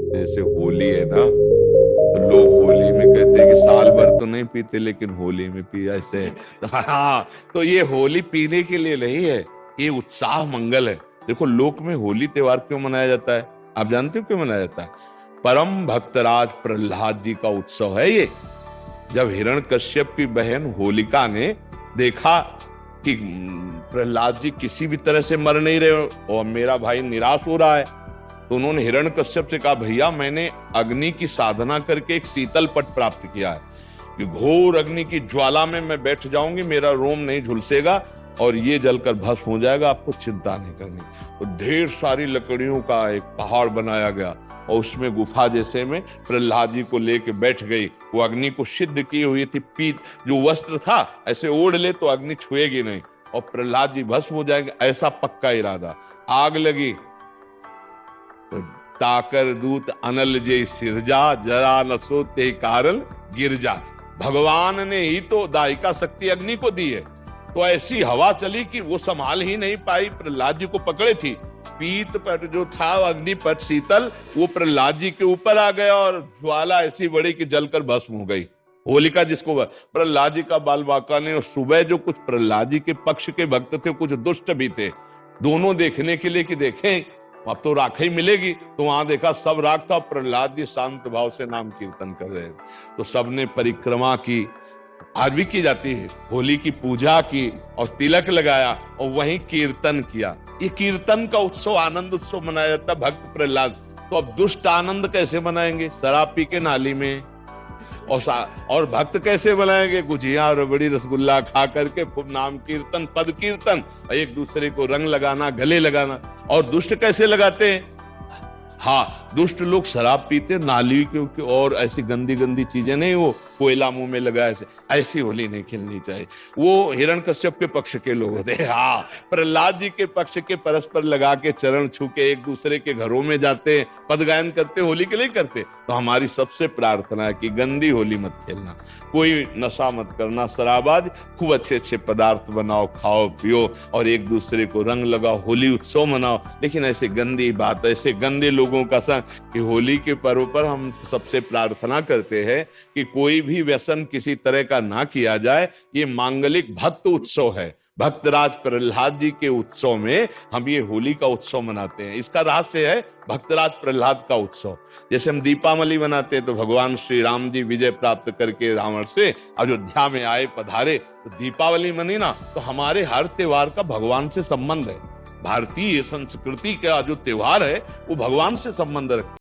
जैसे होली है ना, तो लोग होली में कहते हैं कि साल भर तो नहीं पीते लेकिन होली में पिया ऐसे। हाँ, तो ये होली पीने के लिए नहीं है, ये उत्साह मंगल है। देखो लोक में होली त्योहार क्यों मनाया जाता है? आप जानते हो क्यों मनाया जाता है? परम भक्तराज प्रहलाद जी का उत्सव है ये। जब हिरण्यकश्यप की बहन होलिका ने देखा कि प्रहलाद जी किसी भी तरह से मर नहीं रहे और मेरा भाई निराश हो रहा है, तो उन्होंने हिरण्यकश्यप से कहा, भैया मैंने अग्नि की साधना करके एक शीतल पट प्राप्त किया है कि घोर अग्नि की ज्वाला में मैं बैठ जाऊंगी, मेरा रोम नहीं झुलसेगा और ये जलकर भस्म हो जाएगा, आपको चिंता नहीं करनी। तो ढेर सारी लकड़ियों का एक पहाड़ बनाया गया और उसमें गुफा जैसे में प्रहलाद जी को लेके बैठ गई। वो अग्नि को सिद्ध की हुई थी, पीत जो वस्त्र था ऐसे ओढ़ ले तो अग्नि छुएगी नहीं और प्रहलाद जी भस्म हो जाएंगे, ऐसा पक्का इरादा। आग लगी तो ताकर दूत अनल जे सिरजा, जरा न सोते कारण गिरजा। भगवान ने ही तो दायिका शक्ति अग्नि को दी है, तो ऐसी हवा चली कि वो संभाल ही नहीं पाई, प्रहलाद जी को पकड़े थी। पीत पट जो था अग्निपट शीतल, वो प्रहलाद जी के ऊपर आ गया और ज्वाला ऐसी बड़ी कि जलकर भस्म हो गई। होलिका जिसको प्रहलाद जी का बाल बांका ने, और सुबह जो कुछ प्रहलाद जी के पक्ष के भक्त थे कुछ दुष्ट भी थे, दोनों देखने के लिए कि देखें अब तो राख ही मिलेगी, तो वहां देखा सब राख था, प्रहलाद जी शांत भाव से नाम कीर्तन कर रहे थे। तो सबने परिक्रमा की, आज भी की जाती है, होली की पूजा की और तिलक लगाया और वहीं कीर्तन किया। ये कीर्तन का उत्सव, आनंद उत्सव मनाया जाता है भक्त प्रहलाद। तो अब दुष्ट आनंद कैसे मनाएंगे? शराब पी के नाली में। और भक्त कैसे बनाएंगे? गुजिया रबड़ी रसगुल्ला खा करके खूब नाम कीर्तन पद कीर्तन, एक दूसरे को रंग लगाना गले लगाना। और दुष्ट कैसे लगाते हैं? हाँ, दुष्ट लोग शराब पीते नाली के और ऐसी गंदी गंदी चीजें नहीं, वो कोयला मुंह में लगा ऐसी होली नहीं खेलनी चाहिए। वो हिरण्यकश्यप के पक्ष के लोग होते हैं। हाँ, प्रहलाद जी के पक्ष के परस्पर लगा के चरण छू के एक दूसरे के घरों में जाते, पद गायन करते, होली के लिए करते। तो हमारी सबसे प्रार्थना है कि गंदी होली मत खेलना, कोई नशा मत करना, शराबाद, खूब अच्छे अच्छे पदार्थ बनाओ, खाओ पियो और एक दूसरे को रंग लगाओ, होली उत्सव मनाओ। लेकिन ऐसे गंदी बात, ऐसे गंदे लोगों का संग, कि होली के पर्व पर हम सबसे प्रार्थना करते हैं कि कोई भी व्यसन किसी तरह का ना किया जाए। ये मांगलिक भक्त उत्सव है, भक्तराज प्रहलाद जी के उत्सव में हम ये होली का उत्सव मनाते हैं। इसका रहस्य है भक्तराज प्रहलाद का उत्सव। जैसे हम दीपावली मनाते हैं तो भगवान श्री राम जी विजय प्राप्त करके रावण से अयोध्या में आए, पधारे, तो दीपावली मनी ना। तो हमारे हर त्योहार का भगवान से संबंध है। भारतीय संस्कृति का जो त्योहार है वो भगवान से संबंध रखता है।